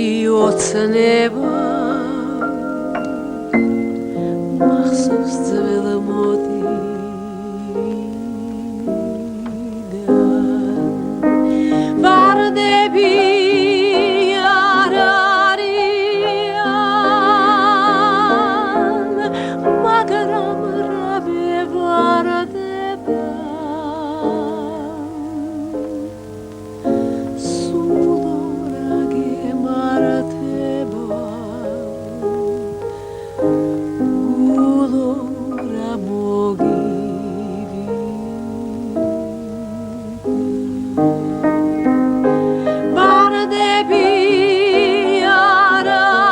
יוצא מחסוס צבל מותי varde bir ararian magaram rabe varde sudora gemarate gulora mogivi varde bir ararian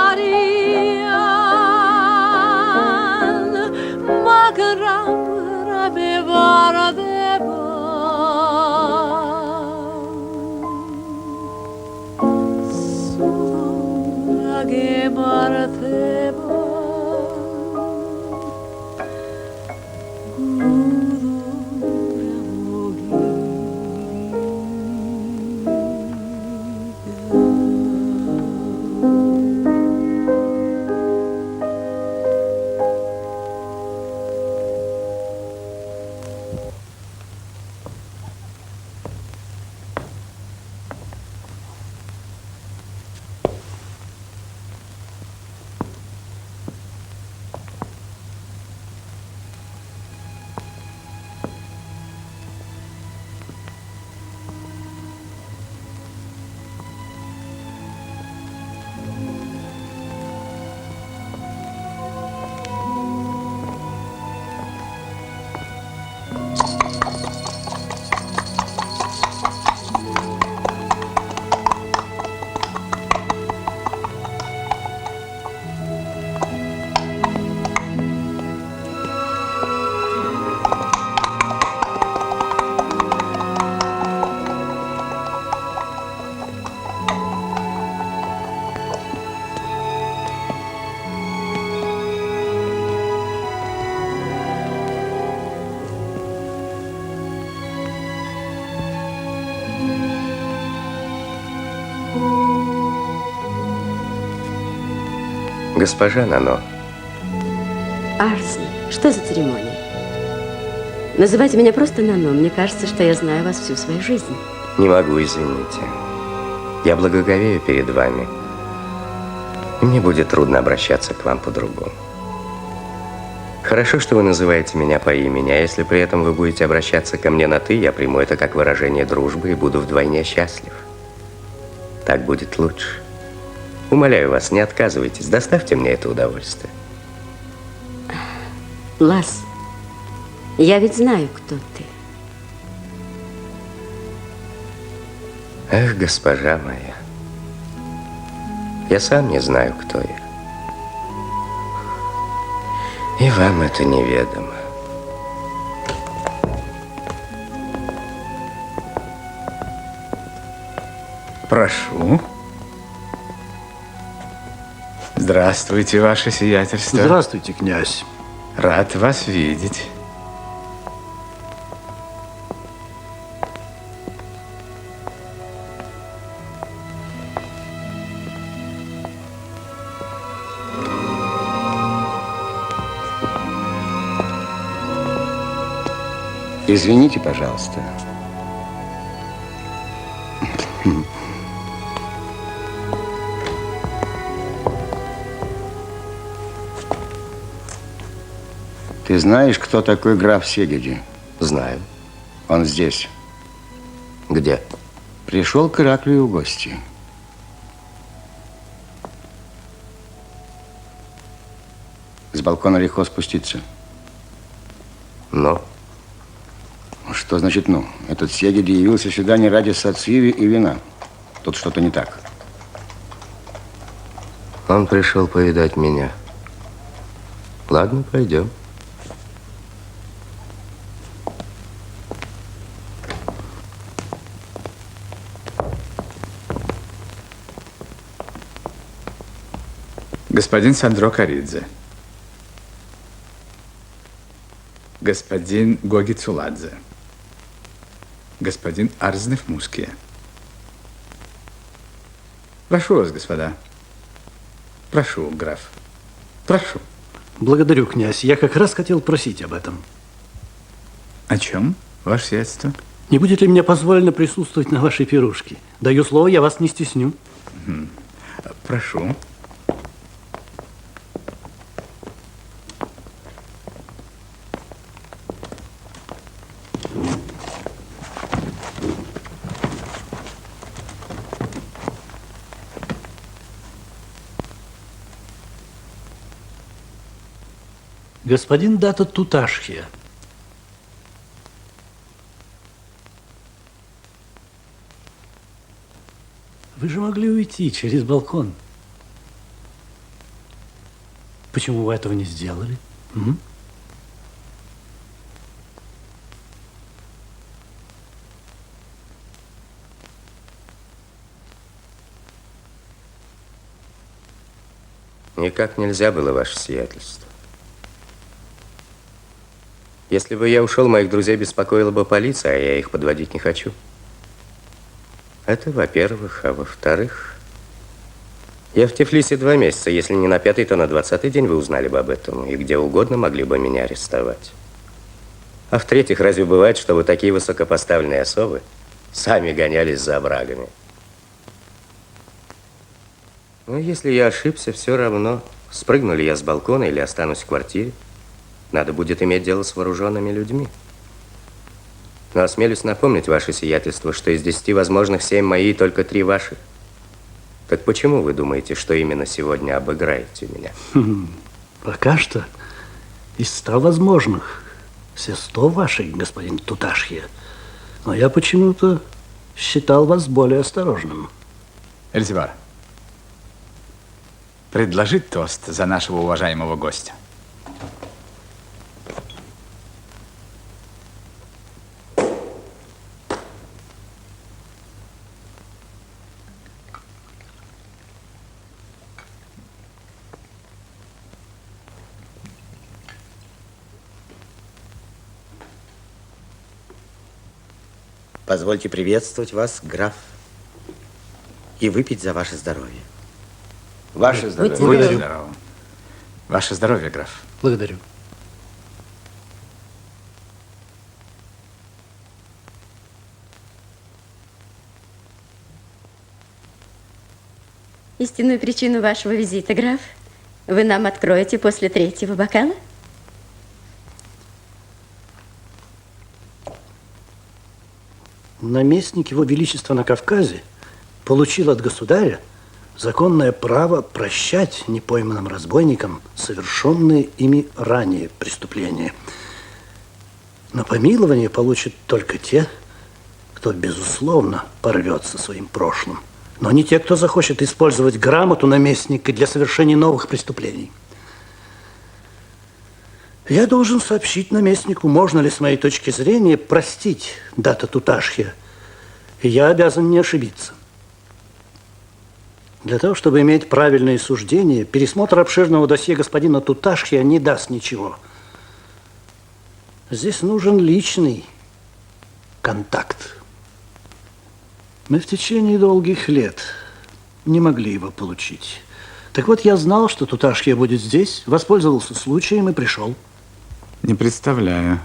magaram rabe varde sudora gemarate Госпожа Нано. Арсен, что за церемония? Называйте меня просто Нано. Мне кажется, что я знаю вас всю свою жизнь. Не могу, извините. Я благоговею перед вами. И мне будет трудно обращаться к вам по-другому. Хорошо, что вы называете меня по имени, а если при этом вы будете обращаться ко мне на «ты», я приму это как выражение дружбы и буду вдвойне счастлив. Так будет лучше. Умоляю вас, не отказывайтесь, доставьте мне это удовольствие. Лас, я ведь знаю, кто ты. Эх, госпожа моя, я сам не знаю, кто я. И вам это неведомо. Прошу. Здравствуйте, ваше сиятельство. Здравствуйте, князь. Рад вас видеть. Извините, пожалуйста. Ты знаешь, кто такой граф Сегеди? Знаю. Он здесь. Где? Пришел к Ираклию в гости. С балкона легко спуститься. Но? Что значит «ну»? Этот Сегеди явился сюда не ради сациви и вина. Тут что-то не так. Он пришел повидать меня. Ладно, пойдем. Господин Сандро Каридзе. Господин Гоги Цуладзе. Господин Арзнев Муския. Прошу вас, господа. Прошу, граф. Прошу. Благодарю, князь. Я как раз хотел просить об этом. О чем, ваше сиятельство? Не будет ли мне позволено присутствовать на вашей пирушке? Даю слово, я вас не стесню. Прошу. Господин Дата Туташхия. Вы же могли уйти через балкон. Почему вы этого не сделали? М? Никак нельзя было, ваше сиятельство. Если бы я ушел, моих друзей беспокоила бы полиция, а я их подводить не хочу. Это во-первых. А во-вторых, я в Тифлисе 2 месяца. Если не на 5-й, то на 20-й день вы узнали бы об этом. И где угодно могли бы меня арестовать. А в-третьих, разве бывает, чтобы такие высокопоставленные особы сами гонялись за оврагами? Но если я ошибся, все равно, спрыгну ли я с балкона или останусь в квартире, надо будет иметь дело с вооруженными людьми. Но осмелюсь напомнить, ваше сиятельство, что из 10 возможных 7 мои и только 3 ваши. Так почему вы думаете, что именно сегодня обыграете меня? Пока что из 100 возможных все 100 ваши, господин Туташхия. Но я почему-то считал вас более осторожным. Эльзевар, предложить тост за нашего уважаемого гостя. Позвольте приветствовать вас, граф, и выпить за ваше здоровье. Ваше здоровье. Будьте здоровы. Ваше здоровье, граф. Благодарю. Истинную причину вашего визита, граф, вы нам откроете после 3-го бокала? Наместник Его Величества на Кавказе получил от государя законное право прощать непойманным разбойникам совершенные ими ранее преступления. Но помилование получат только те, кто, безусловно, порвется своим прошлым, но не те, кто захочет использовать грамоту наместника для совершения новых преступлений. Я должен сообщить наместнику, можно ли, с моей точки зрения, простить Дата Туташхия. И я обязан не ошибиться. Для того, чтобы иметь правильные суждения, пересмотр обширного досье господина Туташхия не даст ничего. Здесь нужен личный контакт. Мы в течение долгих лет не могли его получить. Так вот, я знал, что Туташхия будет здесь, воспользовался случаем и пришел. Не представляю,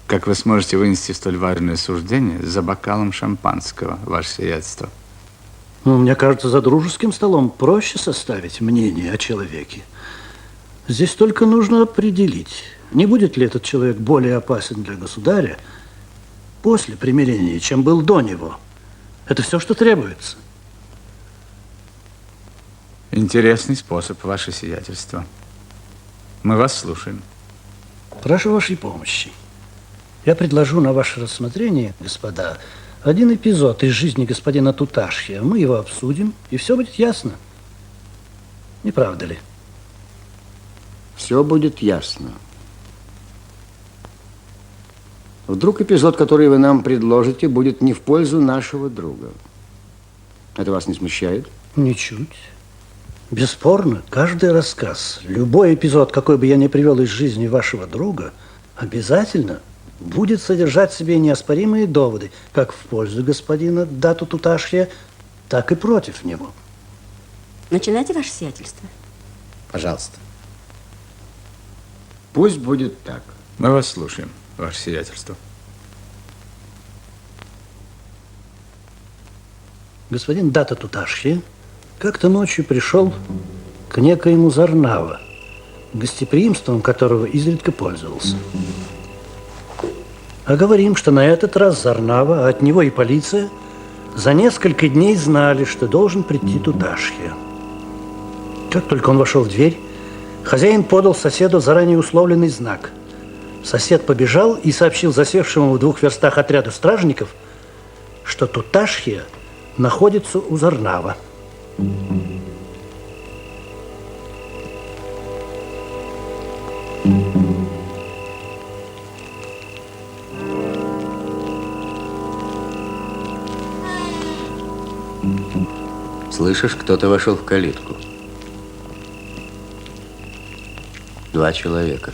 как вы сможете вынести столь важное суждение за бокалом шампанского, ваше сиятельство. Ну, мне кажется, за дружеским столом проще составить мнение о человеке. Здесь только нужно определить, не будет ли этот человек более опасен для государя после примирения, чем был до него. Это все, что требуется. Интересный способ, ваше сиятельство. Мы вас слушаем. Прошу вашей помощи. Я предложу на ваше рассмотрение, господа, один эпизод из жизни господина Туташхия. Мы его обсудим, и все будет ясно. Не правда ли? Все будет ясно. Вдруг эпизод, который вы нам предложите, будет не в пользу нашего друга. Это вас не смущает? Ничуть. Бесспорно, каждый рассказ, любой эпизод, какой бы я ни привел из жизни вашего друга, обязательно будет содержать в себе неоспоримые доводы, как в пользу господина Дату Туташхия, так и против него. Начинайте ваше сиятельство. Пожалуйста. Пусть будет так. Мы вас слушаем, ваше сиятельство. Господин Дата Туташхи как-то ночью пришел к некоему Зарнава, гостеприимством которого изредка пользовался. А говорим, что на этот раз Зарнава, а от него и полиция, за несколько дней знали, что должен прийти Туташхи. Как только он вошел в дверь, хозяин подал соседу заранее условленный знак. Сосед побежал и сообщил засевшему в 2 верстах отряду стражников, что Туташхи находится у Зарнава. Слышишь, кто-то вошел в калитку. 2 человека.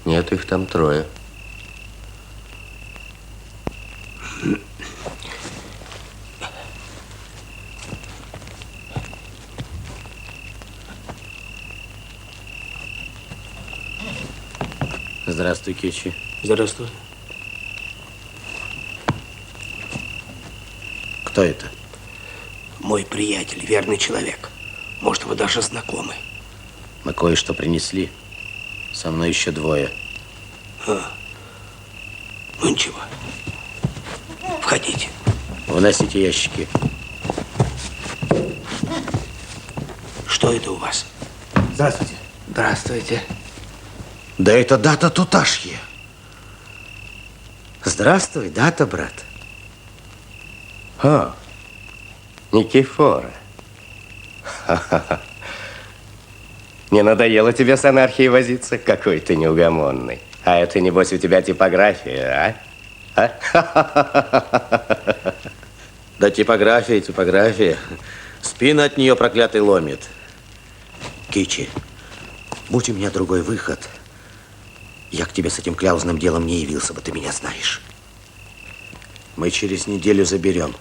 Нет, их там 3. Здравствуй, Кичи. Здравствуй. Кто это? Мой приятель, верный человек. Может, вы даже знакомы. Мы кое-что принесли. Со мной еще 2. Ну ничего. Входите. Выносите ящики. Что это у вас? Здравствуйте. Здравствуйте. Да это Дата Туташхи. Здравствуй, Дата, брат. О, Никифора. Ха-ха-ха. Не надоело тебе с анархией возиться? Какой ты неугомонный. А это, небось, у тебя типография, а? Да типография, типография. Спина от нее проклятый ломит. Кичи, будь у меня другой выход, я к тебе с этим кляузным делом не явился бы, ты меня знаешь. Мы через неделю заберем.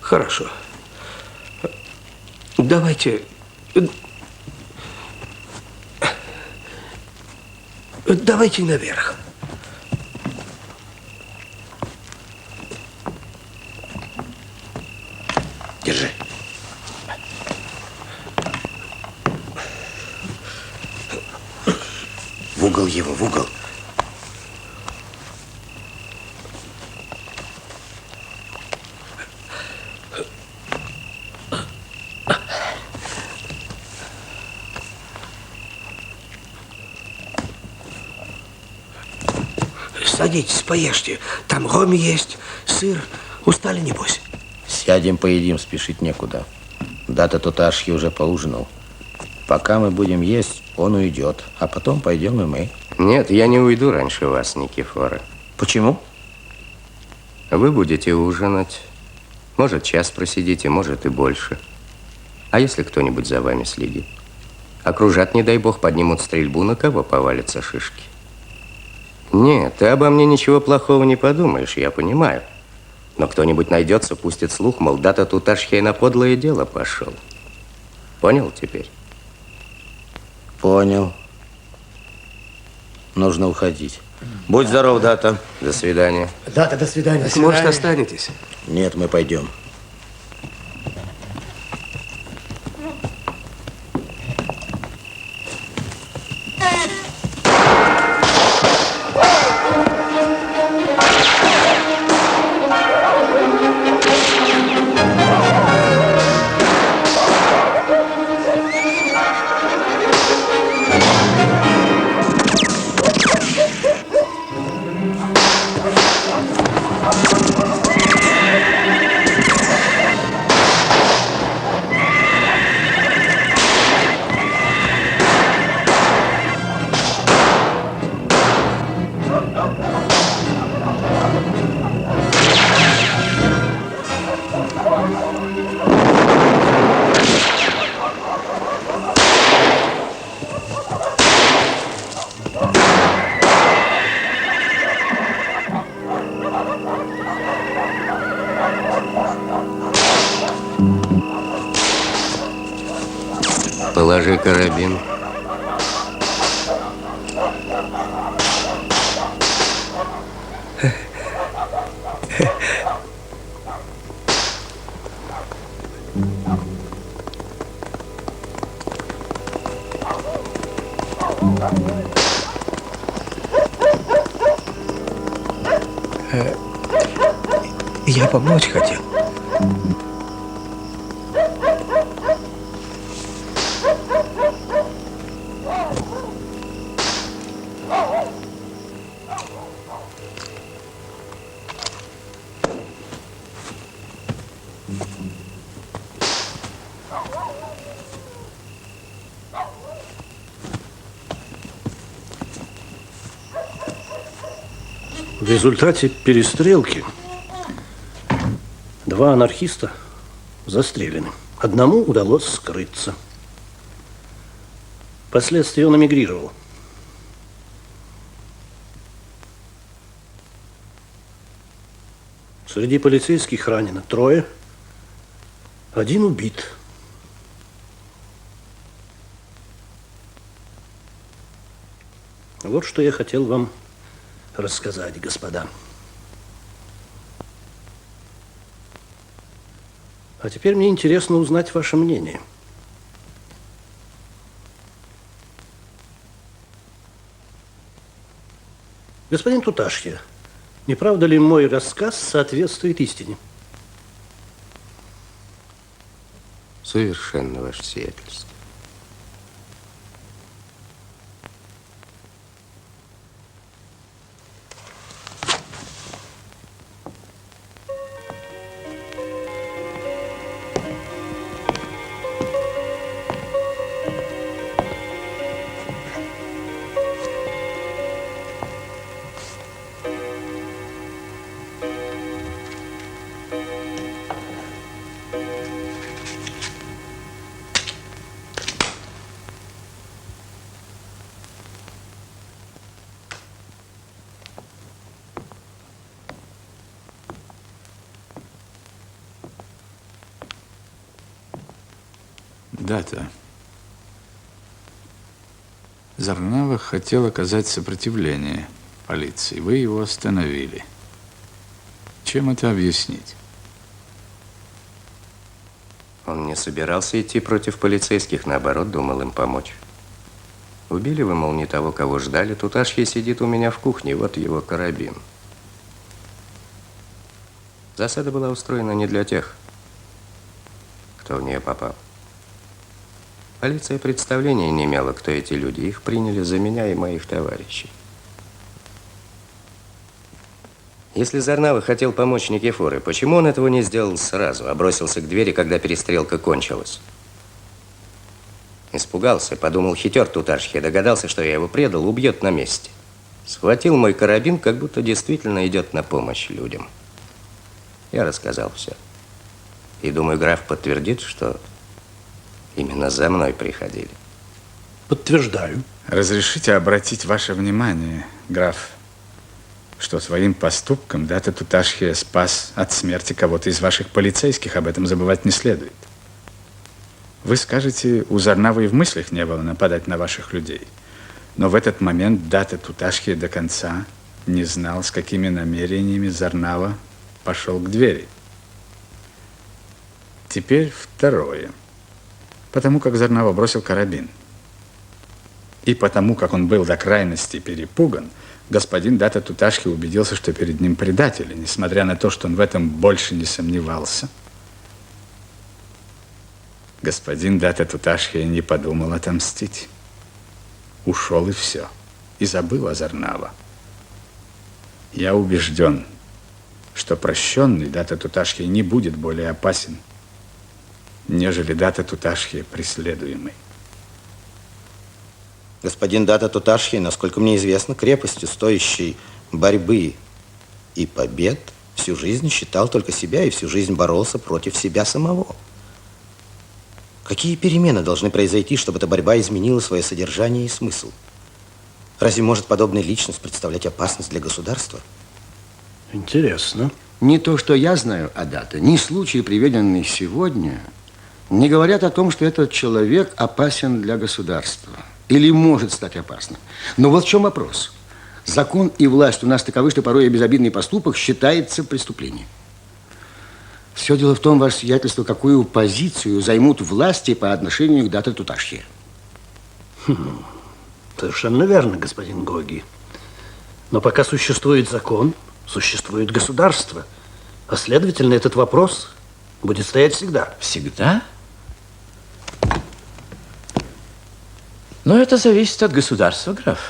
Хорошо. Давайте... Давайте наверх. Держи. В угол его, в угол. Садитесь, поешьте. Там ром есть, сыр. Устали, небось? Сядем, поедим, спешить некуда. Дата Туташхи уже поужинал. Пока мы будем есть, он уйдет. А потом пойдем и мы. Нет, я не уйду раньше вас, Никифора. Почему? Вы будете ужинать. Может, час просидите, может и больше. А если кто-нибудь за вами следит? Окружат, не дай бог, поднимут стрельбу, на кого повалятся шишки. Нет, ты обо мне ничего плохого не подумаешь, я понимаю. Но кто-нибудь найдется, пустит слух, мол, Дата Туташхи на подлое дело пошел. Понял теперь? Понял. Нужно уходить. Будь здоров, Дата. До свидания. Дата, до свидания. Может, останетесь? Нет, мы пойдем. Положи карабин. Я помочь хотел. В результате перестрелки 2 анархиста застрелены. Одному удалось скрыться. Впоследствии он эмигрировал. Среди полицейских ранено 3, 1 убит. Вот что я хотел вам рассказать, господа. А теперь мне интересно узнать ваше мнение. Господин Туташья, не правда ли мой рассказ соответствует истине? Совершенно, ваше сиятельство. Дата. Зарнава хотел оказать сопротивление полиции. Вы его остановили. Чем это объяснить? Он не собирался идти против полицейских, наоборот, думал им помочь. Убили вы, мол, не того, кого ждали. Туташья сидит у меня в кухне, вот его карабин. Засада была устроена не для тех, кто в нее попал. Полиция представления не имела, кто эти люди. Их приняли за меня и моих товарищей. Если Зарнава хотел помочь Никифоре, почему он этого не сделал сразу, а бросился к двери, когда перестрелка кончилась? Испугался, подумал, хитер Туташья, догадался, что я его предал, убьет на месте. Схватил мой карабин, как будто действительно идет на помощь людям. Я рассказал все. И думаю, граф подтвердит, что именно за мной приходили. Подтверждаю. Разрешите обратить ваше внимание, граф, что своим поступком Дата Туташья спас от смерти кого-то из ваших полицейских. Об этом забывать не следует. Вы скажете, у Зарнавы и в мыслях не было нападать на ваших людей. Но в этот момент Дата Туташья до конца не знал, с какими намерениями Зарнава пошел к двери. Теперь второе. Потому как Зарнава бросил карабин. И потому как он был до крайности перепуган, господин Дата Туташья убедился, что перед ним предатель. И несмотря на то, что он в этом больше не сомневался, господин Дата Туташья не подумал отомстить. Ушел и все. И забыл о Зарнава. Я убежден, что прощенный Дата Туташья не будет более опасен, нежели Дата Туташья преследуемый. Господин Дата Туташья, насколько мне известно, крепостью, стоящей борьбы и побед, всю жизнь считал только себя и всю жизнь боролся против себя самого. Какие перемены должны произойти, чтобы эта борьба изменила свое содержание и смысл? Разве может подобная личность представлять опасность для государства? Интересно. Не то, что я знаю о Дате, ни случай, приведенный сегодня, не говорят о том, что этот человек опасен для государства. Или может стать опасным. Но вот в чем вопрос. Закон и власть у нас таковы, что порой безобидный поступок считается преступлением. Все дело в том, ваше сиятельство, какую позицию займут власти по отношению к Дата Туташхе. Совершенно верно, господин Гоги. Но пока существует закон, существует государство. А следовательно, этот вопрос будет стоять всегда. Всегда? Но это зависит от государства, граф.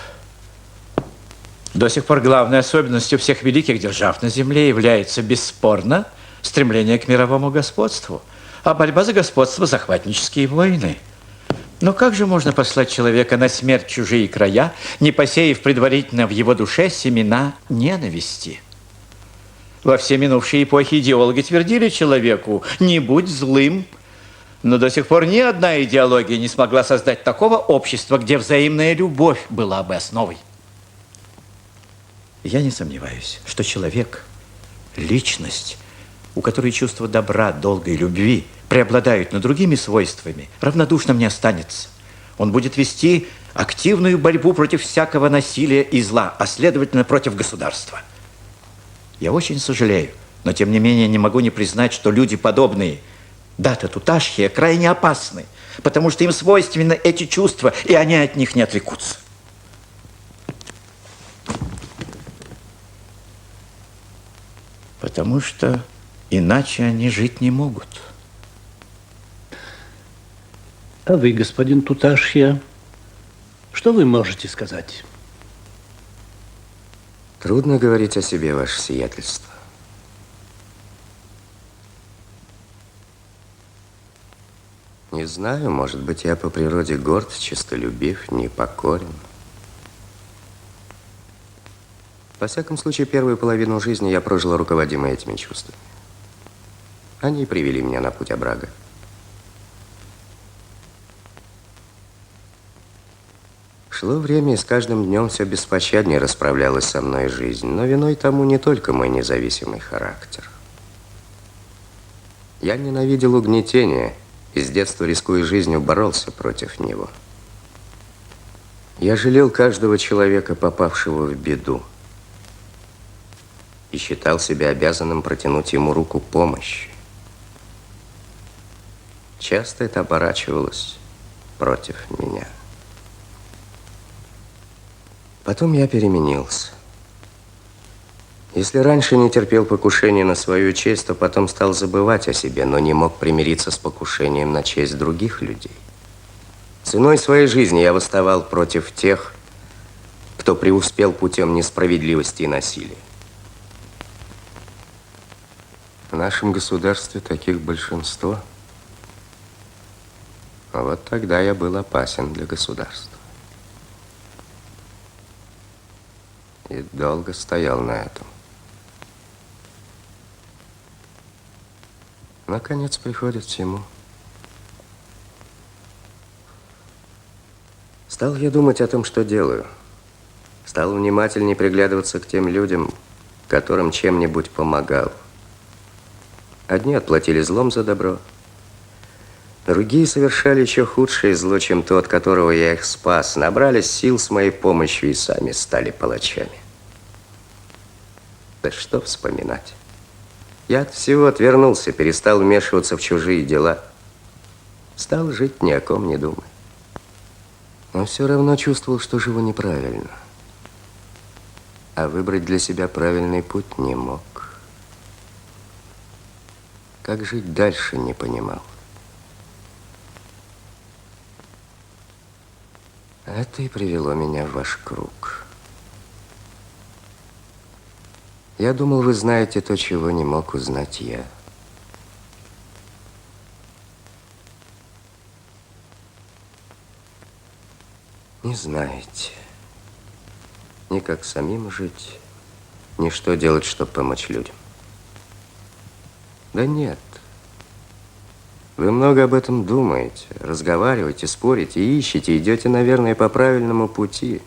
До сих пор главной особенностью всех великих держав на земле является бесспорно стремление к мировому господству, а борьба за господство – захватнические войны. Но как же можно послать человека на смерть в чужие края, не посеяв предварительно в его душе семена ненависти? Во все минувшие эпохи идеологи твердили человеку: не будь злым. Но до сих пор ни одна идеология не смогла создать такого общества, где взаимная любовь была бы основой. Я не сомневаюсь, что человек, личность, у которой чувство добра, долга и любви преобладают над другими свойствами, равнодушным не останется. Он будет вести активную борьбу против всякого насилия и зла, а следовательно против государства. Я очень сожалею, но тем не менее не могу не признать, что люди, подобные Дата Туташхе, крайне опасны, потому что им свойственны эти чувства, и они от них не отрекутся. Потому что иначе они жить не могут. А вы, господин Туташхе, что вы можете сказать? Трудно говорить о себе, ваше сиятельство. Не знаю, может быть, я по природе горд, честолюбив, непокорен. Во всяком случае, первую половину жизни я прожила руководимой этими чувствами. Они и привели меня на путь оврага. Шло время, и с каждым днем все беспощаднее расправлялась со мной жизнь. Но виной тому не только мой независимый характер. Я ненавидел угнетение и с детства, рискуя жизнью, боролся против него. Я жалел каждого человека, попавшего в беду, и считал себя обязанным протянуть ему руку помощи. Часто это оборачивалось против меня. Потом я переменился. Если раньше не терпел покушения на свою честь, то потом стал забывать о себе, но не мог примириться с покушением на честь других людей. Ценой своей жизни я восставал против тех, кто преуспел путем несправедливости и насилия. В нашем государстве таких большинство. А вот тогда я был опасен для государства. И долго стоял на этом. Наконец приходит всему. Стал я думать о том, что делаю. Стал внимательнее приглядываться к тем людям, которым чем-нибудь помогал. Одни отплатили злом за добро, другие совершали еще худшее зло, чем тот, которого я их спас, набрались сил с моей помощью и сами стали палачами. Да что вспоминать. Я от всего отвернулся, перестал вмешиваться в чужие дела. Стал жить ни о ком не думая. Но все равно чувствовал, что живу неправильно. А выбрать для себя правильный путь не мог. Как жить дальше, не понимал. Это и привело меня в ваш круг. Я думал, вы знаете то, чего не мог узнать я. Не знаете ни как самим жить, ни что делать, чтобы помочь людям. Да нет. Вы много об этом думаете, разговариваете, спорите, ищете, идете, наверное, по правильному пути.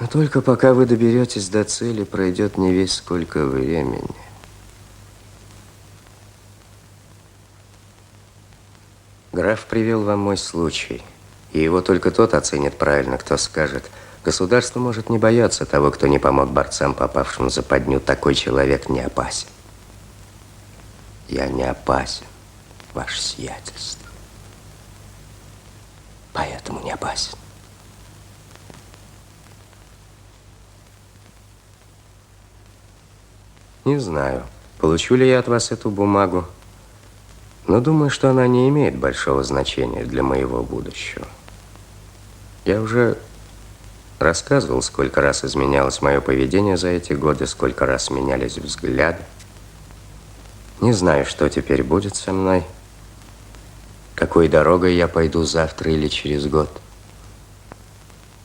Но только пока вы доберетесь до цели, пройдет не весь сколько времени. Граф привел вам мой случай. И его только тот оценит правильно, кто скажет: государство может не бояться того, кто не помог борцам, попавшим в западню. Такой человек не опасен. Я не опасен, ваше сиятельство. Поэтому не опасен. Не знаю, получу ли я от вас эту бумагу, но думаю, что она не имеет большого значения для моего будущего. Я уже рассказывал, сколько раз изменялось мое поведение за эти годы, сколько раз менялись взгляды. Не знаю, что теперь будет со мной, какой дорогой я пойду завтра или через год.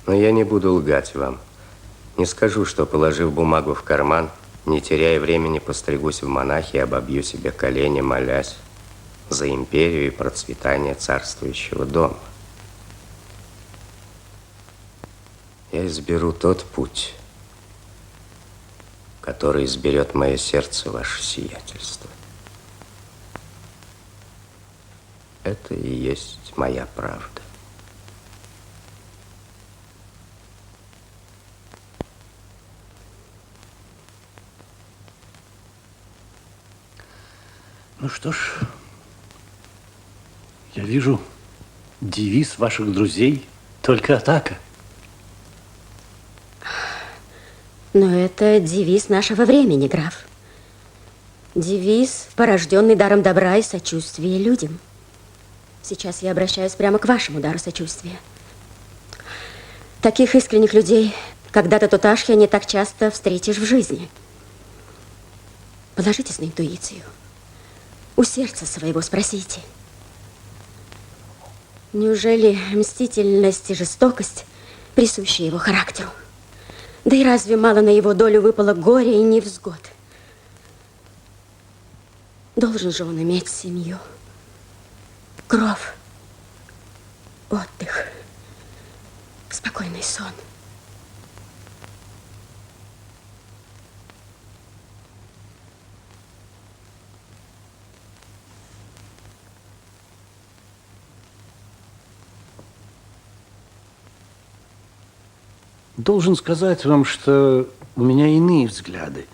Но я не буду лгать вам. Не скажу, что, положив бумагу в карман, не теряя времени, постригусь в монахи и обобью себе колени, молясь за империю и процветание царствующего дома. Я изберу тот путь, который изберет мое сердце, ваше сиятельство. Это и есть моя правда. Ну что ж, я вижу, девиз ваших друзей только атака. Но это девиз нашего времени, граф. Девиз, порожденный даром добра и сочувствия людям. Сейчас я обращаюсь прямо к вашему дару сочувствия. Таких искренних людей когда-то Туташхия не так часто встретишь в жизни. Положитесь на интуицию. У сердца своего спросите. Неужели мстительность и жестокость присущи его характеру? Да и разве мало на его долю выпало горя и невзгод? Должен же он иметь семью, кров, отдых, спокойный сон. Должен сказать вам, что у меня иные взгляды.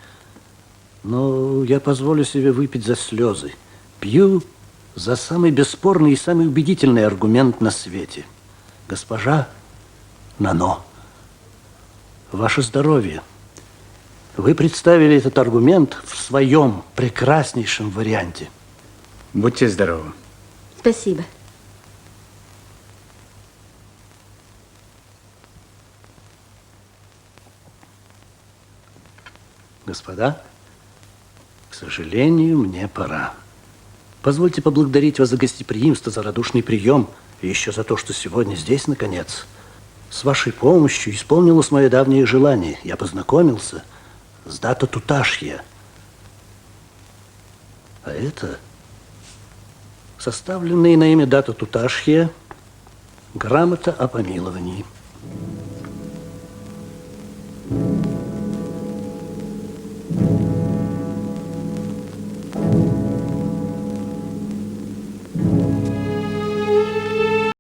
Но я позволю себе выпить за слезы. Пью за самый бесспорный и самый убедительный аргумент на свете. Госпожа Нано, ваше здоровье. Вы представили этот аргумент в своем прекраснейшем варианте. Будьте здоровы. Спасибо. Господа, к сожалению, мне пора. Позвольте поблагодарить вас за гостеприимство, за радушный прием и еще за то, что сегодня здесь, наконец. С вашей помощью исполнилось мое давнее желание. Я познакомился с Дато Туташхия. А это составленная на имя Дато Туташхия грамота о помиловании.